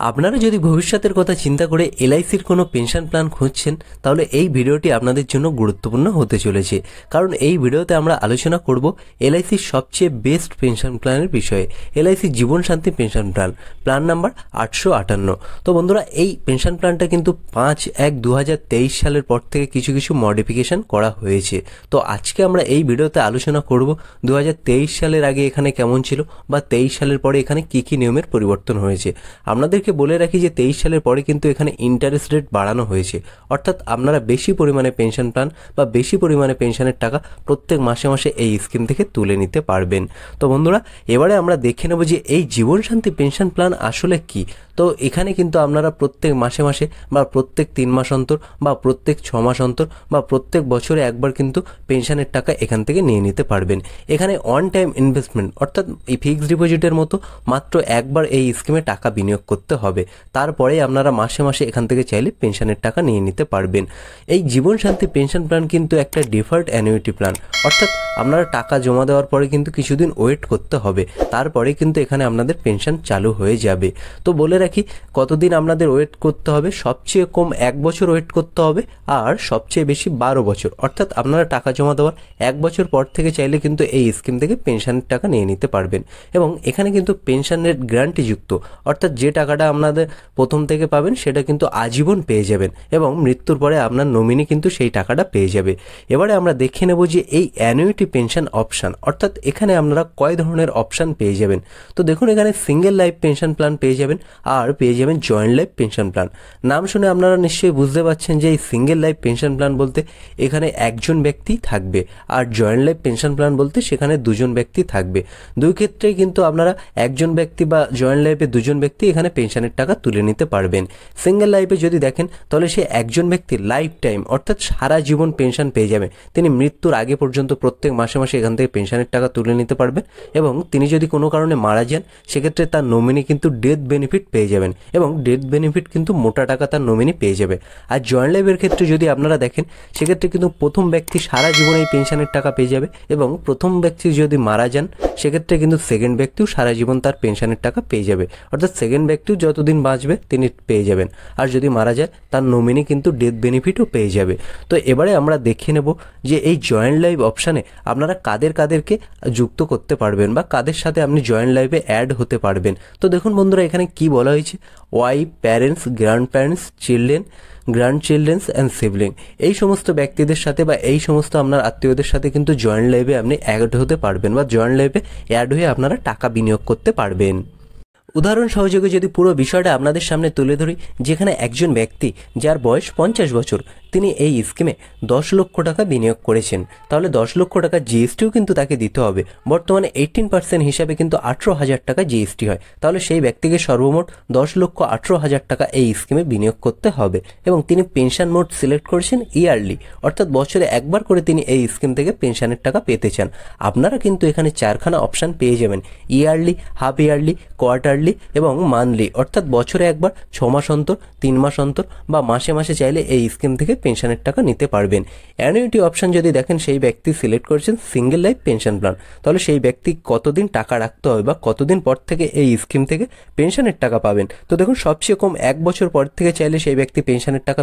আপনারা যদি ভবিষ্যতের কথা চিন্তা করে এলআইসির কোনো পেনশন প্ল্যান খুঁজছেন তাহলে এই ভিডিওটি আপনাদের জন্য গুরুত্বপূর্ণ হতে চলেছে। কারণ এই ভিডিওতে আমরা আলোচনা করব এলআইসির সবচেয়ে বেস্ট পেনশন প্ল্যানের বিষয়ে। এলআইসি জীবন শান্তি পেনশন প্ল্যান নাম্বার 858। তো বন্ধুরা, এই পেনশন প্ল্যানটা কিন্তু 5/1/2023 সালের পর থেকে কিছু কিছু মডিফিকেশন করা হয়েছে। তো আজকে আমরা এই ভিডিওতে আলোচনা করব 2023 সালের আগে এখানে কেমন ছিল বা 23 সালের পরে এখানে কি কি নিয়মের পরিবর্তন হয়েছে। আপনাদেরকে বলে রাখি যে 23 সালের পরে কিন্তু এখানে ইন্টারেস্ট রেট বাড়ানো হয়েছে, অর্থাৎ আপনারা বেশি পরিমাণে পেনশন প্ল্যান বা বেশি পরিমাণে পেনশনের টাকা প্রত্যেক মাসে মাসে এই স্কিম থেকে তুলে নিতে পারবেন। তো বন্ধুরা, এবারে আমরা দেখে নেব যে এই জীবন শান্তি পেনশন প্ল্যান আসলে কি। তো এখানে কিন্তু আপনারা প্রত্যেক মাসে মাসে বা প্রত্যেক 3 মাস অন্তর বা প্রত্যেক 6 মাস অন্তর বা প্রত্যেক বছরে একবার কিন্তু পেনশনের টাকা এখান থেকে নিয়ে নিতে পারবেন। এখানে ওয়ান টাইম ইনভেস্টমেন্ট অর্থাৎ এই ফিক্সড ডিপোজিটের মতো মাত্র একবার এই স্কিমে টাকা বিনিয়োগ করতে হবে। তারপরে আপনারা মাসে মাসে এখান থেকে চাইলে পেনশনের টাকা নিয়ে নিতে পারবেন। এই জীবন শান্তি পেনশন প্ল্যান কিন্তু একটা ডিফার্ড অ্যানুইটি প্ল্যান, অর্থাৎ আপনারা টাকা জমা দেওয়ার পরে কিন্তু কিছুদিন ওয়েট করতে হবে, তারপরে কিন্তু এখানে আপনাদের পেনশন চালু হয়ে যাবে। তো বলে রাখি কতদিন আপনাদের ওয়েট করতে হবে। সবচেয়ে কম 1 বছর ওয়েট করতে হবে, আর সবচেয়ে বেশি 12 বছর, অর্থাৎ আপনারা টাকা জমা দেওয়ার 1 বছর পর থেকে চাইলে কিন্তু এই স্কিম থেকে পেনশনের টাকা নিয়ে নিতে পারবেন। এবং এখানে কিন্তু পেনশনের গ্যারান্টি যুক্ত, অর্থাৎ যে টাকাটা আপনাদের প্রথম থেকে পাবেন সেটা কিন্তু আজীবন পেয়ে যাবেন এবং মৃত্যুর পরে আপনার নমিনি কিন্তু সেই টাকাটা পেয়ে যাবে। এবারে আমরা দেখে নেব যে এই অ্যানুইটি পেনশন অপশান, অর্থাৎ এখানে আপনারা কয় ধরনের অপশান পেয়ে যাবেন। তো দেখুন, এখানে সিঙ্গেল লাইফ পেনশন প্ল্যান পেয়ে যাবেন আর পেয়ে যাবেন জয়েন্ট লাইফ পেনশন প্ল্যান। নাম শুনে আপনারা নিশ্চয়ই বুঝতে পারছেন যে এই সিঙ্গেল লাইফ পেনশন প্ল্যান বলতে এখানে একজন ব্যক্তি থাকবে, আর জয়েন্ট লাইফ পেনশন প্ল্যান বলতে সেখানে দুজন ব্যক্তি থাকবে। দুই ক্ষেত্রেই কিন্তু আপনারা একজন ব্যক্তি বা জয়েন্ট লাইফে দুজন ব্যক্তি এখানে পেনশনের টাকা তুলে নিতে পারবেন। সিঙ্গেল লাইফে যদি দেখেন তাহলে সে একজন ব্যক্তি লাইফ টাইম অর্থাৎ সারা জীবন পেনশন পেয়ে যাবে। তিনি মৃত্যুর আগে পর্যন্ত প্রত্যেক মাসে মাসে এখান থেকে পেনশনের টাকা তুলে নিতে পারবেন, এবং তিনি যদি কোনো কারণে মারা যান সেক্ষেত্রে তার নমিনি কিন্তু ডেথ বেনিফিট পেয়ে যাবেন, এবং ডেথ বেনিফিট কিন্তু মোটা টাকা তার নমিনি পেয়ে যাবে। আর জয়েন্ট লাইফের ক্ষেত্রে যদি আপনারা দেখেন সেক্ষেত্রে কিন্তু প্রথম ব্যক্তি সারা জীবন এই পেনশনের টাকা পেয়ে যাবে, এবং প্রথম ব্যক্তি যদি মারা যান সেক্ষেত্রে কিন্তু সেকেন্ড ব্যক্তিও সারা জীবন তার পেনশনের টাকা পেয়ে যাবে, অর্থাৎ সেকেন্ড ব্যক্তিও যতদিন বাঁচবে তিনি পেয়ে যাবেন। আর যদি মারা যায় তার নমিনি কিন্তু ডেথ বেনিফিটও পেয়ে যাবে। তো এবারে আমরা দেখে নেব যে এই জয়েন্ট লাইফ অপশানে আপনারা কাদেরকে যুক্ত করতে পারবেন বা কাদের সাথে আপনি জয়েন্ট লাইফে অ্যাড হতে পারবেন। তো দেখুন বন্ধুরা, এখানে কি বলা হয়েছে, wife, parents, grand parents, children, grand children's and sibling, এই সমস্ত ব্যক্তিদের সাথে বা এই সমস্ত আপনার আত্মীয়দের সাথে কিন্তু জয়েন্ট লাইফে আপনি অ্যাড হতে পারবেন বা জয়েন্ট লাইফে অ্যাড হয়ে আপনারা টাকা বিনিয়োগ করতে পারবেন। উদাহরণ সহযোগে যদি পুরো বিষয়টা আপনাদের সামনে তুলে ধরি, যেখানে একজন ব্যক্তি যার বয়স 50 বছর তিনি এই স্কিমে 10 লক্ষ টাকা বিনিয়োগ করেছেন, তাহলে 10 লক্ষ টাকা জিএসটিও কিন্তু তাকে দিতে হবে। বর্তমানে 18% হিসাবে কিন্তু 18,000 টাকা জিএসটি হয়, তাহলে সেই ব্যক্তিকে সর্বমোট 10,18,000 টাকা এই স্কিমে বিনিয়োগ করতে হবে। এবং তিনি পেনশন মোড সিলেক্ট করেছেন ইয়ারলি, অর্থাৎ বছরে একবার করে তিনি এই স্কিম থেকে পেনশনের টাকা পেতে চান। আপনারা কিন্তু এখানে 4খানা অপশান পেয়ে যাবেন, ইয়ারলি, হাফ ইয়ারলি, কোয়ার্টারলি এবং মান্থলি, অর্থাৎ বছরে একবার, 6 মাস অন্তর, 3 মাস অন্তর বা মাসে মাসে চাইলে এই স্কিম থেকে পেনশনের টাকা নিতে পারবেন। অ্যানুইটি অপশন যদি দেখেন সেই ব্যক্তি সিলেক্ট করেছেন সিঙ্গেল লাইফ পেনশন প্ল্যান, তাহলে সেই ব্যক্তি কতদিন টাকা রাখতে হবে বা কতদিন পর থেকে এই স্কিম থেকে পেনশনের টাকা পাবেন। তো দেখুন, সবচেয়ে কম 1 বছর পর থেকে চাইলে সেই ব্যক্তি পেনশনের টাকা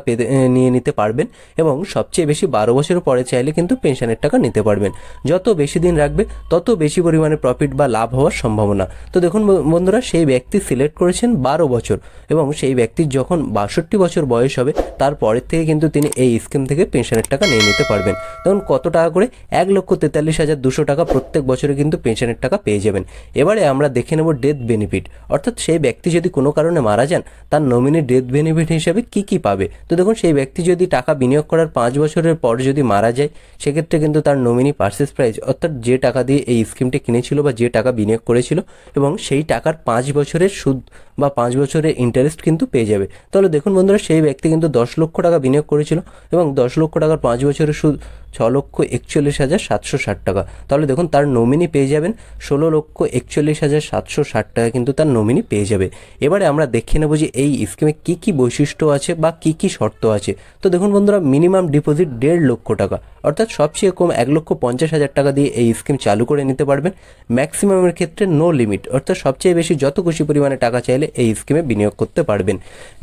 নিয়ে নিতে পারবেন, এবং সবচেয়ে বেশি 12 বছর পরে চাইলে কিন্তু পেনশনের টাকা নিতে পারবেন। যত বেশি দিন রাখবে তত বেশি পরিমাণে প্রফিট বা লাভ হওয়ার সম্ভাবনা। তো দেখুন বন্ধুরা, সেই ব্যক্তি সিলেক্ট করেছেন 12 বছর, এবং সেই ব্যক্তির যখন 62 বছর বয়স হবে তারপরের থেকে কিন্তু তিনি এই স্কিম থেকে পেনশনের টাকা নিয়ে নিতে পারবেন। তখন কত টাকা করে, 1,43,200 টাকা প্রত্যেক বছরে কিন্তু পেনশনের টাকা পেয়ে যাবেন। এবারে আমরা দেখে নেব ডেথ বেনিফিট, অর্থাৎ সেই ব্যক্তি যদি কোনো কারণে মারা যান তার নমিনি ডেথ বেনিফিট হিসাবে কি পাবে। তো দেখুন, সেই ব্যক্তি যদি টাকা বিনিয়োগ করার 5 বছরের পর যদি মারা যায় সেক্ষেত্রে কিন্তু তার নমিনি পারচেজ প্রাইস, অর্থাৎ যে টাকা দিয়ে এই স্কিমটি কিনেছিল বা যে টাকা বিনিয়োগ করেছিল এবং সেই টাকার 5 বছরের সুদ বা 5 বছরের ইন্টারেস্ট কিন্তু পেয়ে যাবে। তাহলে দেখুন বন্ধুরা, সেই ব্যক্তি কিন্তু 10 লক্ষ টাকা বিনিয়োগ করেছিল এবং 10 লক্ষ টাকার 5 বছরের সুদ 6,41,760 টাকা। তাহলে দেখুন তার নমিনি পেয়ে যাবেন 16,41,760 টাকা কিন্তু তার নমিনি পেয়ে যাবে। এবারে আমরা দেখে নেব যে এই স্কিমে কী কী বৈশিষ্ট্য আছে বা কী কী শর্ত আছে। তো দেখুন বন্ধুরা, মিনিমাম ডিপোজিট 1.5 লক্ষ টাকা, অর্থাৎ সবচেয়ে কম 1,50,000 টাকা দিয়ে এই স্কিম চালু করে নিতে পারবেন। ম্যাক্সিমামের ক্ষেত্রে নো লিমিট, অর্থাৎ সবচেয়ে বেশি যত খুশি পরিমাণে টাকা চাইলে এই স্কিমে বিনিয়োগ করতে পারবেন।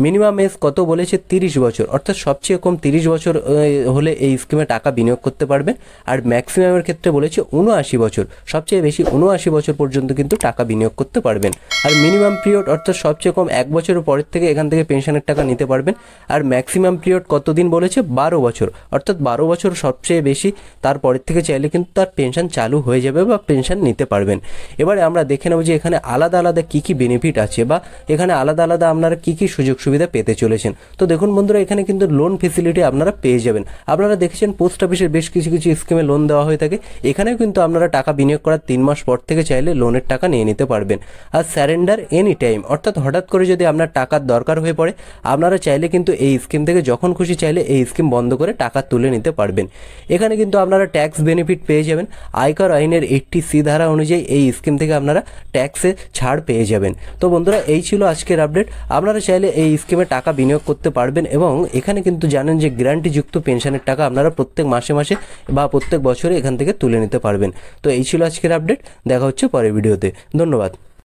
মিনিমাম এজ কত বলেছে? 30 বছর, অর্থাৎ সবচেয়ে কম 30 বছর হলে এই স্কিমে টাকা বিনিয়োগ করতে পারবেন। আর ম্যাক্সিমামের ক্ষেত্রে বলেছে 79 বছর, সবচেয়ে বেশি 79 বছর পর্যন্ত কিন্তু টাকা বিনিয়োগ করতে পারবেন। আর মিনিমাম পিরিয়ড অর্থাৎ সবচেয়ে কম 1 বছরের পরের থেকে এখান থেকে পেনশনের টাকা নিতে পারবেন। আর ম্যাক্সিমাম পিরিয়ড কতদিন বলেছে? 12 বছর, অর্থাৎ 12 বছর সবচেয়ে বেশি, তারপরের থেকে চাইলে কিন্তু তার পেনশন চালু হয়ে যাবে বা পেনশন নিতে পারবেন। এবারে আমরা দেখে নেব যে এখানে আলাদা আলাদা কী কী বেনিফিট আছে বা এখানে আলাদা আলাদা আপনারা কী কী সুযোগ সুবিধা পেতে চলেছেন। তো দেখুন বন্ধুরা, এখানে কিন্তু লোন ফেসিলিটি আপনারা পেয়ে যাবেন। আপনারা দেখেছেন পোস্ট অফিসের বেশ কিছু কিছু স্কিমে লোন দেওয়া হয়ে থাকে, এখানেও কিন্তু আপনারা টাকা বিনিয়োগ করার 3 মাস পর থেকে চাইলে লোনের টাকা নিয়ে নিতে পারবেন। আর স্যারেন্ডার এনি টাইম, অর্থাৎ হঠাৎ করে যদি আপনার টাকার দরকার হয়ে পড়ে আপনারা চাইলে কিন্তু এই স্কিম থেকে যখন খুশি চাইলে এই স্কিম বন্ধ করে টাকা তুলে নিতে পারবেন। এখানে কিন্তু আপনারা ট্যাক্স বেনিফিট পেয়ে যাবেন। আয়কর আইনের 80C ধারা অনুযায়ী এই স্কিম থেকে আপনারা ট্যাক্সে ছাড় পেয়ে যাবেন। তো বন্ধুরা, এই ছিল আজকের আপডেট। আপনারা চাইলে এই স্কিমে টাকা বিনিয়োগ করতে পারবেন এবং এখানে কিন্তু জানেন যে গ্যারান্টিযুক্ত পেনশনের টাকা আপনারা প্রত্যেক মাসে মাসে বা প্রত্যেক বছরে এখান থেকে তুলে নিতে পারবেন। তো এই ছিল আজকের আপডেট, দেখা হচ্ছে পরের ভিডিওতে। ধন্যবাদ।